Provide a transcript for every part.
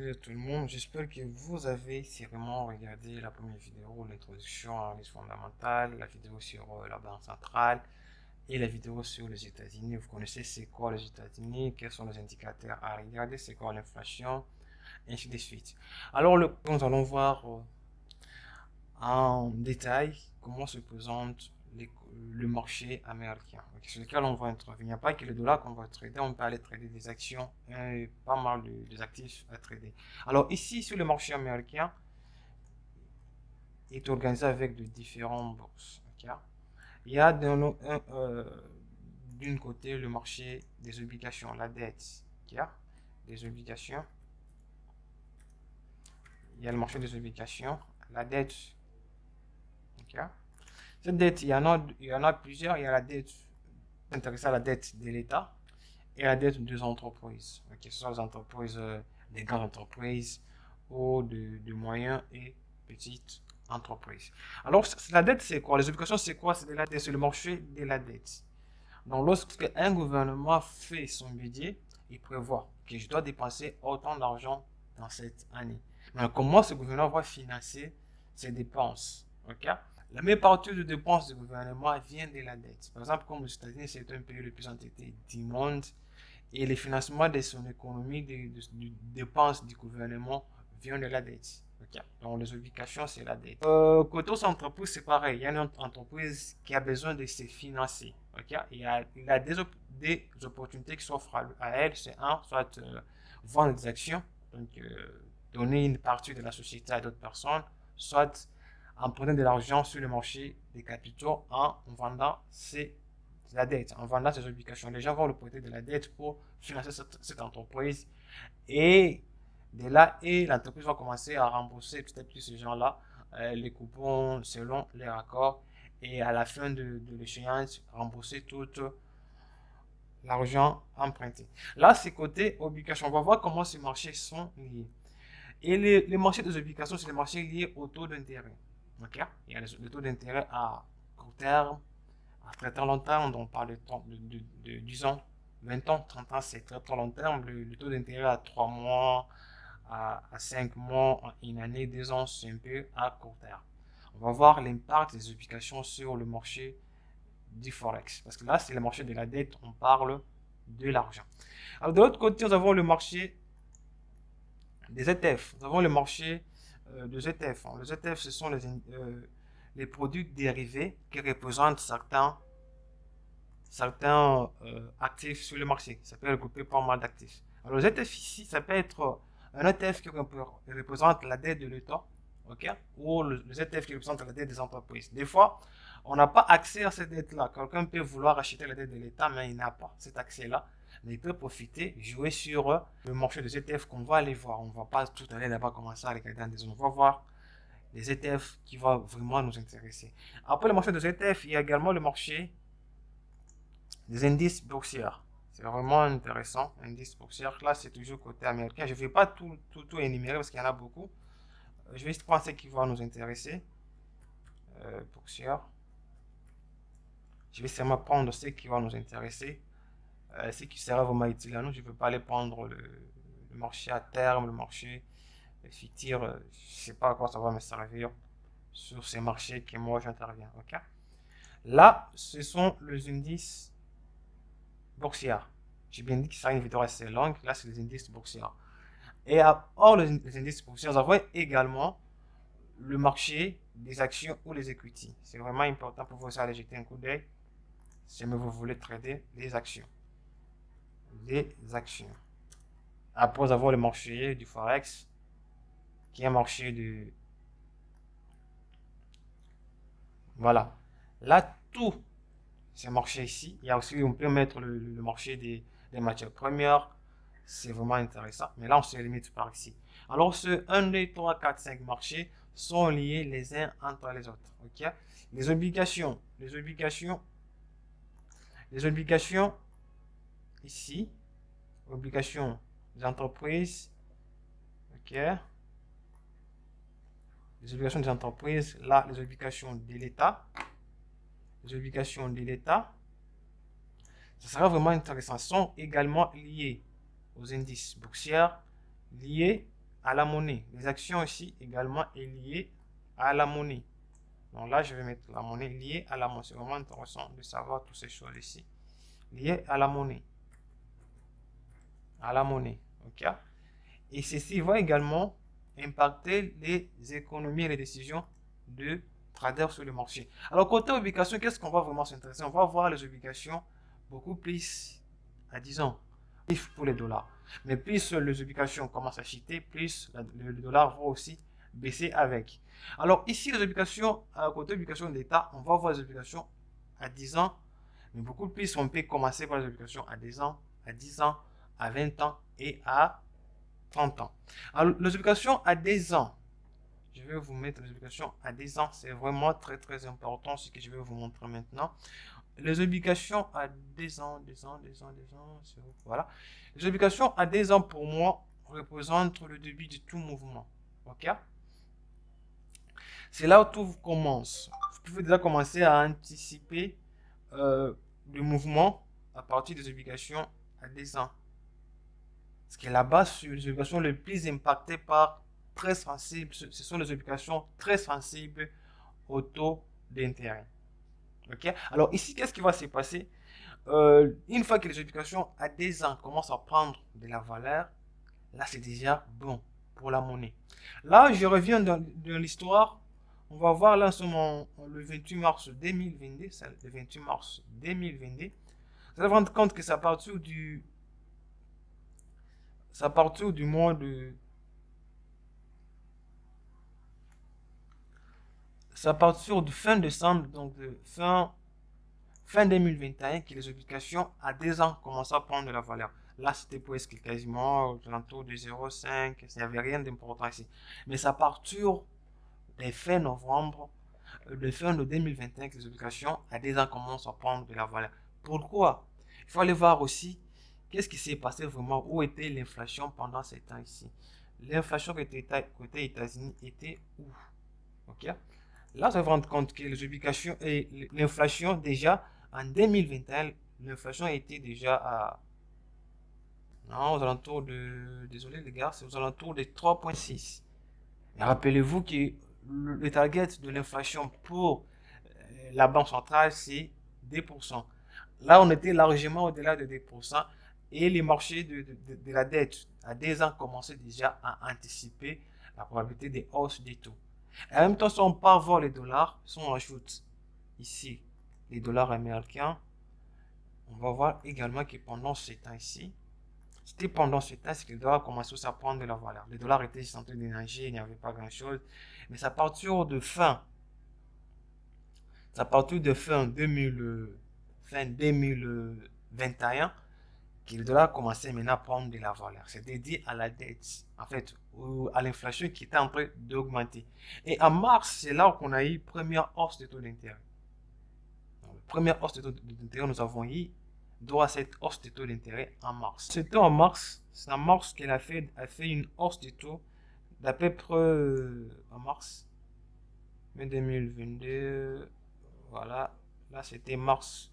Salut à tout le monde, j'espère que vous avez sérieusement regardé la première vidéo, l'introduction à l'analyse fondamentale, la vidéo sur la banque centrale et la vidéo sur les États-Unis. Vous connaissez c'est quoi les États-Unis, quels sont les indicateurs à regarder, c'est quoi l'inflation, ainsi de suite. Alors nous allons voir en détail comment se présente le marché américain, sur lequel on va intervenir. Il n'y a pas que le dollar qu'on va trader, on peut aller trader des actions et pas mal des actifs à trader. Alors ici, sur le marché américain, il est organisé avec de différentes bourses. Ok. Il y a d'une côté le marché des obligations, la dette, ok, des obligations. Il y a le marché des obligations, la dette. Ok. Cette dette, il y en a plusieurs. Il y a la dette intéressée à la dette de l'État et la dette des entreprises. Okay, ce sont les entreprises, des grandes entreprises ou de moyennes et petites entreprises. Alors, la dette, c'est quoi? Les obligations, c'est quoi? C'est de la dette, c'est le marché de la dette. Donc, lorsque un gouvernement fait son budget, il prévoit que je dois dépenser autant d'argent dans cette année. Mais comment ce gouvernement va financer ses dépenses? Ok. La meilleure partie de dépenses du gouvernement vient de la dette. Par exemple, comme les États-Unis, c'est un pays le plus endetté du monde et le financement de son économie, des dépenses du gouvernement vient de la dette. Okay. Donc les obligations, c'est la dette. Côté aux entreprises, c'est pareil. Il y a une entreprise qui a besoin de se financer. Okay. Il a des opportunités qui s'offrent à elle. C'est un, soit vendre des actions, donc donner une partie de la société à d'autres personnes, soit emprunter de l'argent sur le marché des capitaux en vendant la dette, en vendant ses obligations. Les gens vont le prêter de la dette pour financer cette entreprise et de là, et l'entreprise va commencer à rembourser petit à petit ces gens-là les coupons selon les raccords et à la fin de l'échéance, rembourser tout l'argent emprunté. Là, c'est côté obligations. On va voir comment ces marchés sont liés. Et les marchés des obligations, c'est les marchés liés au taux d'intérêt. Okay? Il y a le taux d'intérêt à court terme, à très très long terme, on parle de 10 ans, 20 ans, 30 ans, c'est très très long terme. Le taux d'intérêt à 3 mois, à 5 mois, une année, 2 ans, c'est un peu à court terme. On va voir l'impact des obligations sur le marché du Forex. Parce que là, c'est le marché de la dette, on parle de l'argent. Alors, de l'autre côté, nous avons le marché des ETF. Nous avons le marché des ETF. Les ETF, ce sont les produits dérivés qui représentent certains actifs sur le marché. Ça peut regrouper pas mal d'actifs. Alors, les ETF ici, ça peut être un ETF qui représente la dette de l'État, ok, ou les ETF qui représentent la dette des entreprises. Des fois, on n'a pas accès à cette dette-là. Quelqu'un peut vouloir acheter la dette de l'État, mais il n'a pas cet accès-là. Mais il peut profiter, jouer sur le marché des ETF qu'on va aller voir. On ne va pas tout aller là-bas commencer à regarder dans des zones. On va voir les ETF qui vont vraiment nous intéresser. Après le marché des ETF, il y a également le marché des indices boursiers. C'est vraiment intéressant. Indices boursiers, là, c'est toujours côté américain. Je ne vais pas tout énumérer parce qu'il y en a beaucoup. Je vais juste prendre ce qui va nous intéresser. Boursiers. Je vais seulement prendre ce qui va nous intéresser. Ce qui sera vraiment utile à nous. Je ne veux pas aller prendre le marché à terme, le marché fictif. Je ne sais pas à quoi ça va me servir sur ces marchés que moi j'interviens. Ok. Là, ce sont les indices boursiers. J'ai bien dit que ça sera une vidéo assez longue. Là, c'est les indices boursiers. Et hors les indices boursiers, nous avons également le marché des actions ou les equities. C'est vraiment important pour vous aller jeter un coup d'œil si vous voulez trader les actions. Les actions. Après, nous avons le marché du Forex, qui est un marché de... Voilà. Là, tout ces marchés ici. Il y a aussi, on peut mettre le marché des matières premières. C'est vraiment intéressant. Mais là, on se limite par ici. Alors, ce 1, 2, 3, 4, 5 marchés sont liés les uns entre les autres. Ok. Les obligations ici. Obligations des entreprises. Ok. Les obligations des entreprises. Là, les obligations de l'État. Les obligations de l'État. Ça sera vraiment intéressant. Sont également liés aux indices boursiers, liés à la monnaie. Les actions ici également est liée à la monnaie. Donc là, je vais mettre la monnaie liée à la monnaie. C'est vraiment intéressant de savoir toutes ces choses ici. Liées à la monnaie. À la monnaie. OK? Et ceci va également impacter les économies et les décisions de traders sur le marché. Alors, côté obligations, qu'est-ce qu'on va vraiment s'intéresser? On va voir les obligations beaucoup plus à 10 ans pour les dollars. Mais plus les obligations commencent à chuter, plus le dollar va aussi baisser avec. Alors, ici, les obligations, côté obligations d'État, on va voir les obligations à 10 ans, mais beaucoup plus, on peut commencer par les obligations à 10 ans, à 10 ans, à 20 ans et à 30 ans. Alors, les obligations à 10 ans, je vais vous mettre les obligations à 10 ans. C'est vraiment très très important ce que je vais vous montrer maintenant. Les obligations à 10 ans, 10 ans, 10 ans, 10 ans, voilà. Les obligations à 10 ans pour moi représentent le début de tout mouvement. Ok? C'est là où tout commence. Vous pouvez déjà commencer à anticiper le mouvement à partir des obligations à 10 ans. Ce qui est la base sur les obligations les plus impactées par très sensibles, ce sont les obligations très sensibles au taux d'intérêt. Ok? Alors ici, qu'est-ce qui va se passer? Une fois que les obligations à 10 ans commencent à prendre de la valeur, là c'est déjà bon pour la monnaie. Là, je reviens dans l'histoire. On va voir là, le 28 mars 2022, le 28 mars 2022. Vous allez vous rendre compte que c'est à partir du mois de... C'est à partir du fin décembre, donc de fin 2021, que les obligations à 10 ans commencent à prendre de la valeur. Là, c'était presque quasiment autour de 0,5. Il n'y avait rien d'important ici. Mais c'est à partir des fin novembre, de fin de 2021, que les obligations à 10 ans commencent à prendre de la valeur. Pourquoi? Il faut aller voir aussi qu'est-ce qui s'est passé vraiment, où était l'inflation pendant ces temps ici. L'inflation côté États-Unis était où? Ok? Là, vous allez vous rendre compte que les obligations et l'inflation, déjà, en 2021, l'inflation était déjà à... Non, aux alentours de... Désolé les gars, c'est aux alentours de 3,6. Rappelez-vous que le target de l'inflation pour la Banque centrale, c'est 2%. Là, on était largement au-delà de 2%. Et les marchés de la dette à 10 ans commençaient déjà à anticiper la probabilité des hausses des taux. Et en même temps, si on part voir les dollars, si on ajoute ici les dollars américains, on va voir également que pendant ce temps ici, c'était pendant ce temps que le dollar commençait à prendre de la valeur. Le dollar était en train d'énergie, il n'y avait pas grand-chose. Mais c'est à partir de fin 2021 que le dollar commençait maintenant à prendre de la valeur. C'est dédié à la dette, en fait, ou à l'inflation qui était en train d'augmenter. Et en mars, c'est là qu'on a eu première hausse de taux d'intérêt. Première hausse de taux d'intérêt, nous avons eu droit à cette hausse de taux d'intérêt en mars. C'était en mars, c'est en mars qu'elle a fait une hausse de taux d'à peu près en mars, mai 2022, voilà, là c'était mars.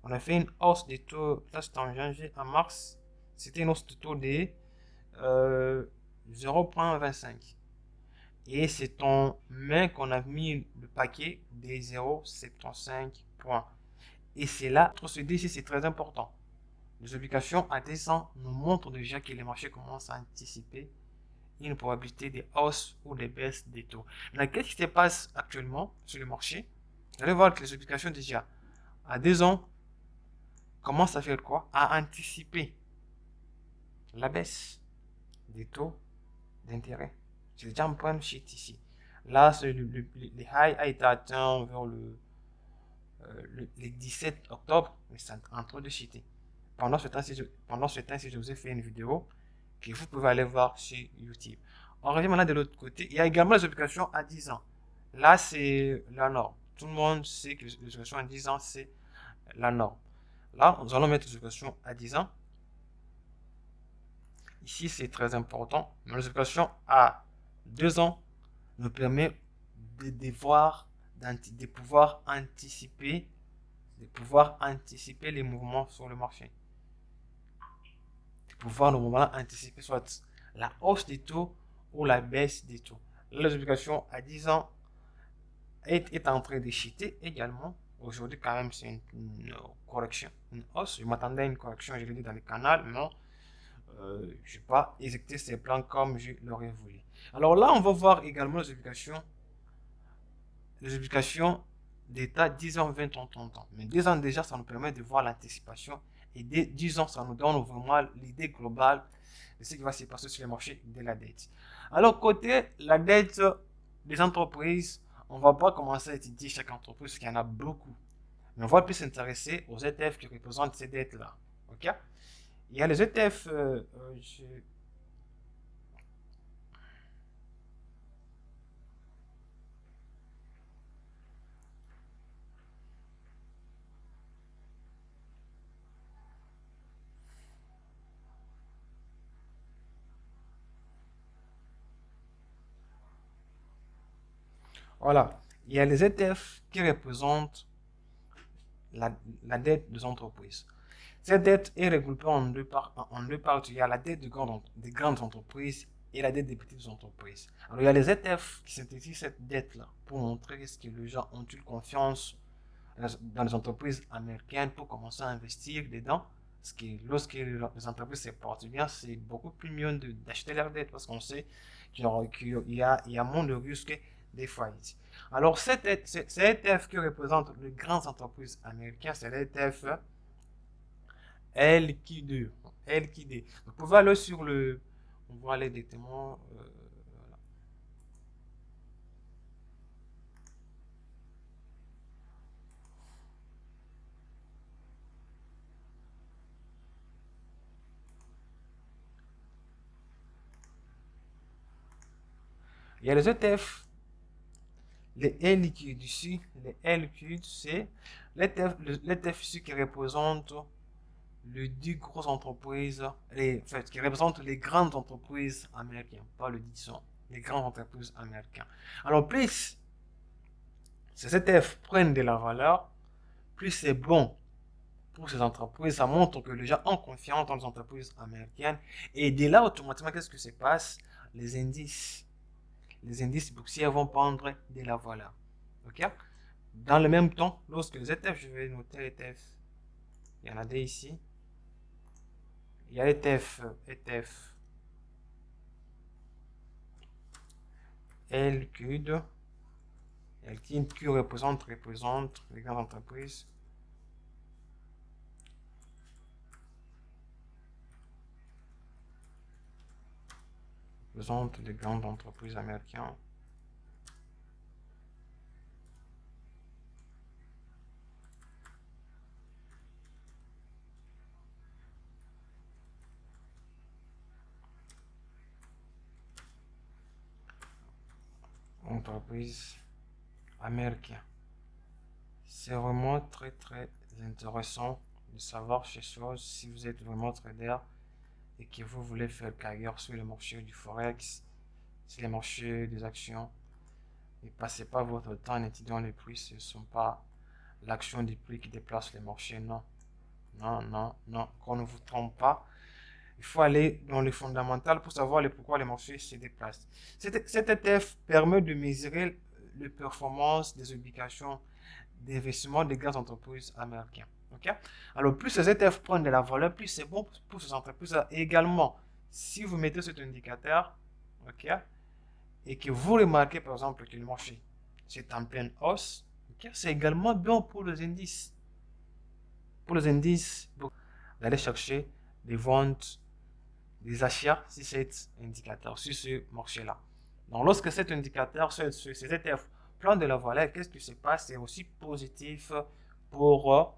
On a fait une hausse des taux, là c'était en janvier, en mars, c'était une hausse de taux de 0,25. Et c'est en mai qu'on a mis le paquet des 0,75 points. Et c'est là, on se dit ici, c'est très important. Les obligations à 10 ans nous montrent déjà que les marchés commencent à anticiper une probabilité de hausse ou de baisse des taux. Mais qu'est-ce qui se passe actuellement sur le marché? Vous allez voir que les obligations déjà à 2 ans commencent à faire quoi? À anticiper la baisse des taux d'intérêt. C'est déjà un point de sheet ici. Là, le high a été atteint vers le 17 octobre, mais c'est en train de chuter. Pendant ce temps-ci, je vous ai fait une vidéo que vous pouvez aller voir sur YouTube. On revient maintenant de l'autre côté. Il y a également les obligations à 10 ans. Là, c'est la norme. Tout le monde sait que les obligations à 10 ans, c'est la norme. Là, nous allons mettre les obligations à 10 ans. Ici, c'est très important. Mais les obligations à 2 ans nous permet de pouvoir anticiper les mouvements sur le marché. De pouvoir normalement anticiper soit la hausse des taux ou la baisse des taux. Les obligations à 10 ans est en train de chuter également. Aujourd'hui, quand même, c'est une correction, une hausse. Je m'attendais à une correction, je l'ai dit dans le canal, mais je n'ai pas exécuté ces plans comme je l'aurais voulu. Alors là, on va voir également les obligations d'État 10 ans, 20 ans, 30 ans. Mais 10 ans déjà, ça nous permet de voir l'anticipation. Et 10 ans, ça nous donne vraiment l'idée globale de ce qui va se passer sur les marchés de la dette. Alors, côté la dette des entreprises, on ne va pas commencer à étudier chaque entreprise, parce qu'il y en a beaucoup. Mais on va plus s'intéresser aux ETF qui représentent ces dettes-là. OK? Il y a les ETF, voilà. Il y a les ETF qui représentent la, la dette des entreprises. Cette dette est regroupée en deux parties. Il y a la dette des grandes entreprises et la dette des petites entreprises. Alors, il y a les ETF qui synthétisent cette dette-là pour montrer ce que les gens ont une confiance dans les entreprises américaines pour commencer à investir dedans. Parce que lorsque les entreprises se portent bien, c'est beaucoup plus mieux d'acheter leur dette parce qu'on sait qu'il y a moins de risques des faillites. Alors, cet ETF qui représente les grandes entreprises américaines, c'est l'ETF LQD. LQD. Vous pouvez aller sur le. On va aller directement. Voilà. Il y a les ETF, les LQD ici. Les LQD, c'est l'ETF ici qui représente les 10 grosses entreprises, qui représentent les grandes entreprises américaines, pas le 10 ans, les grandes entreprises américaines. Alors, plus ces ETF prennent de la valeur, plus c'est bon pour ces entreprises. Ça montre que les gens ont confiance dans les entreprises américaines. Et dès là, automatiquement, qu'est-ce que se passe? Les indices boursiers vont prendre de la valeur. OK? Dans le même temps, lorsque les ETF, je vais noter les ETF, il y en a des ici. Il y a ETF LQD, qui représente les grandes entreprises. Représente les grandes entreprises américaines. Entreprises américaines. C'est vraiment très très intéressant de savoir ces choses si vous êtes vraiment trader et que vous voulez faire carrière sur le marché du forex, sur les marchés des actions. Ne passez pas votre temps en étudiant les prix, ce ne sont pas l'action des prix qui déplace les marchés, non. Non, non, non, qu'on ne vous trompe pas. Il faut aller dans les fondamentales pour savoir pourquoi les marchés se déplacent. Cet ETF permet de mesurer les performances des obligations d'investissement des grandes entreprises américaines. Okay? Alors, plus ces ETF prennent de la valeur, plus c'est bon pour ces entreprises. Et également, si vous mettez cet indicateur, okay, et que vous remarquez par exemple que le marché c'est en pleine hausse, okay, c'est également bon pour les indices. Pour les indices, d'aller chercher des ventes, des achats sur cet indicateur, sur ce marché-là. Donc, lorsque cet indicateur, ces ETF prend de la valeur, qu'est-ce qui se passe? C'est aussi positif pour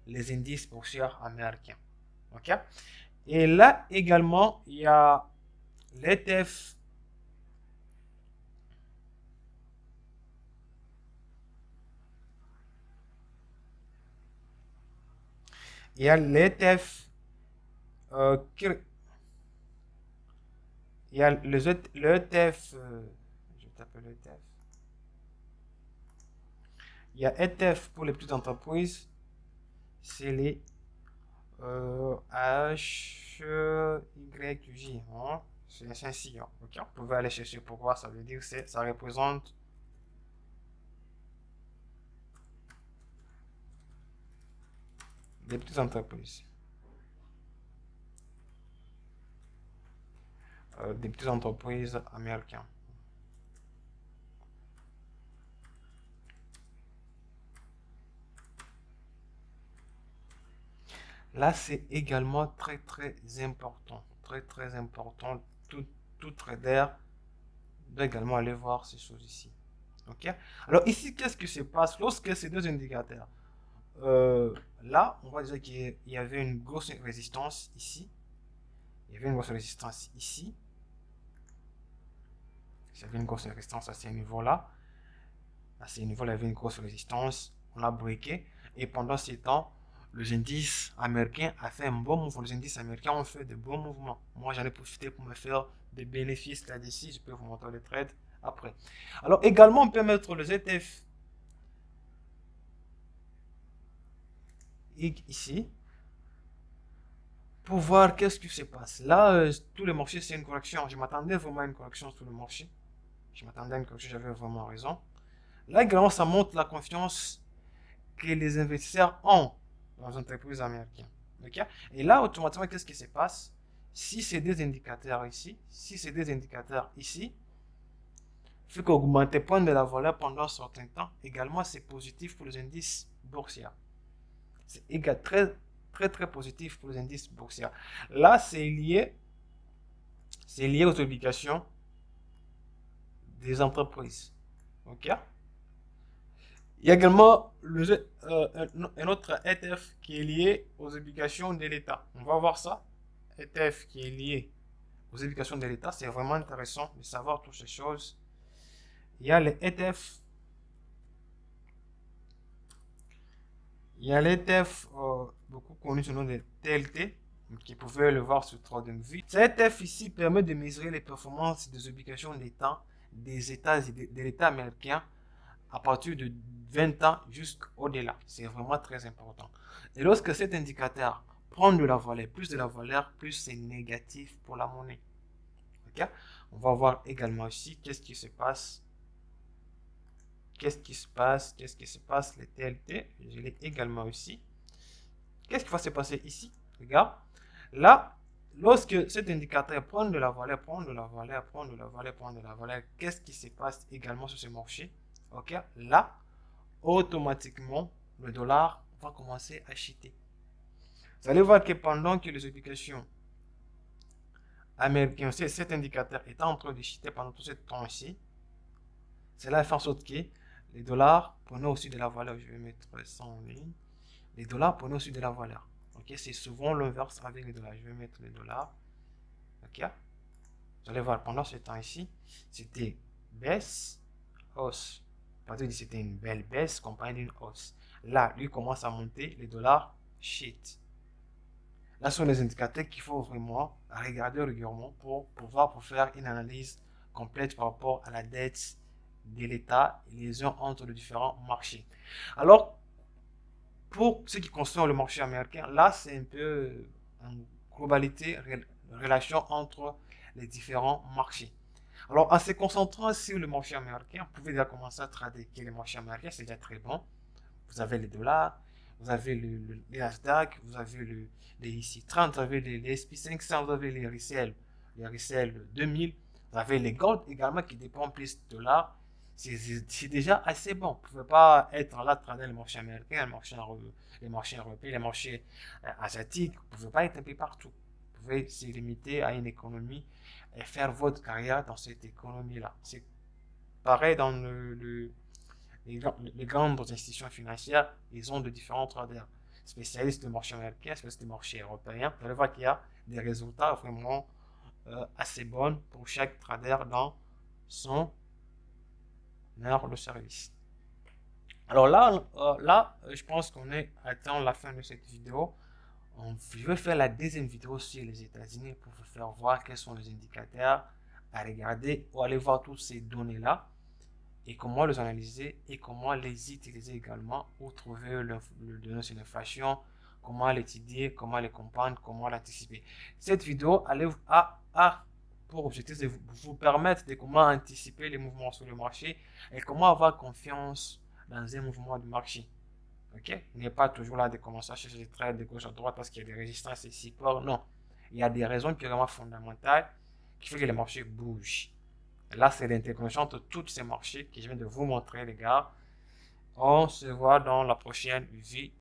les indices boursiers américains. OK? Et là également, il y a l'ETF. Il y a l'ETF il y a l'ETF, je t'appelle l'ETF. Il y a ETF pour les petites entreprises, c'est les HYJ. Hein? C'est ainsi, hein, ok? Vous pouvez aller chercher pour voir, ça veut dire que ça représente des petites entreprises. Des petites entreprises américaines. Là, c'est également très important. Très important. Tout trader doit également aller voir ces choses ici. Ok? Alors ici, qu'est-ce qui se passe lorsque ces deux indicateurs? Là, on va dire qu'il y avait une grosse résistance ici. Il y avait une grosse résistance ici. Il y avait une grosse résistance à ce niveau-là. À ce niveau-là, il y avait une grosse résistance. On a breaké. Et pendant ce temps, les indices américains a fait un bon mouvement. Les indices américains ont fait de bons mouvements. Moi, j'en ai profité pour me faire des bénéfices là-dessus. Je peux vous montrer les trades après. Alors, également, on peut mettre le ZF ici pour voir qu'est-ce qui se passe. Là, tout le marché, c'est une correction. Je m'attendais vraiment à une correction sur le marché. Je m'attendais à une correction, j'avais vraiment raison. Là, également, ça montre la confiance que les investisseurs ont dans les entreprises américaines. Okay? Et là, automatiquement, qu'est-ce qui se passe? Si c'est des indicateurs ici, fait qu'augmenter point de la valeur pendant un certain temps, également, c'est positif pour les indices boursiers. C'est très positif pour les indices boursiers. Là, c'est lié aux obligations des entreprises. Ok? Il y a également un autre ETF qui est lié aux obligations de l'État. On va voir ça. ETF qui est lié aux obligations de l'État. C'est vraiment intéressant de savoir toutes ces choses. Il y a les ETF. Il y a l'ETF beaucoup connu sous le nom de TLT, qui pouvait le voir sur TradingView. Cet ETF ici permet de mesurer les performances des obligations d'État de l'État américain à partir de 20 ans jusqu'au-delà. C'est vraiment très important. Et lorsque cet indicateur prend de la valeur, plus c'est négatif pour la monnaie. Okay? On va voir également ici qu'est-ce qui se passe. Qu'est-ce qui se passe? Les TLT, je l'ai également ici. Qu'est-ce qui va se passer ici? Regarde. Là, lorsque cet indicateur prend de la valeur, qu'est-ce qui se passe également sur ce marché? Ok, là, automatiquement, le dollar va commencer à chuter. Vous allez voir que pendant que les obligations américaines, cet indicateur est en train de chuter pendant tout ce temps ici, cela fait en sorte que les dollars prenaient aussi de la valeur. Je vais mettre ça en ligne. Les dollars prenaient aussi de la valeur. Ok, c'est souvent l'inverse avec les dollars. Je vais mettre les dollars. Ok, vous allez voir pendant ce temps ici, c'était baisse, hausse. C'était une belle baisse comparée d'une hausse. Là, lui commence à monter, les dollars shit. Là, ce sont les indicateurs qu'il faut vraiment regarder régulièrement pour pouvoir faire une analyse complète par rapport à la dette de l'État et les uns entre les différents marchés. Alors, pour ce qui concerne le marché américain, là, c'est un peu une globalité, relation entre les différents marchés. Alors, en se concentrant sur le marché américain, vous pouvez déjà commencer à trader que le marché américain, c'est déjà très bon. Vous avez les dollars, vous avez les Nasdaq, vous avez les IC 30, vous avez les SP500, vous avez les Russell 2000, vous avez les Gold également qui dépendent plus de dollars. C'est déjà assez bon. Vous ne pouvez pas être là trader le marché américain, les marchés européens, les marchés asiatiques. Vous ne pouvez pas être un peu partout. Vous pouvez se limiter à une économie et faire votre carrière dans cette économie-là. C'est pareil dans les grandes institutions financières, ils ont de différents traders, spécialistes du marché américain, spécialistes du marché européen. Vous allez voir qu'il y a des résultats vraiment assez bons pour chaque trader dans son heure de service. Alors là, je pense qu'on est atteint la fin de cette vidéo. Je vais faire la deuxième vidéo sur les États-Unis pour vous faire voir quels sont les indicateurs à regarder ou aller voir toutes ces données-là et comment les analyser et comment les utiliser également pour trouver le données sur l'inflation, comment l'étudier, comment les comprendre, comment l'anticiper. Cette vidéo a pour objectif de vous permettre de comment anticiper les mouvements sur le marché et comment avoir confiance dans un mouvement de marché. Ok? Il n'est pas toujours là de commencer à chercher des trades de gauche à droite parce qu'il y a des résistances et supports. Non. Il y a des raisons purement fondamentales qui font que les marchés bougent. Et là, c'est l'intégration entre tous ces marchés que je viens de vous montrer, les gars. On se voit dans la prochaine vidéo.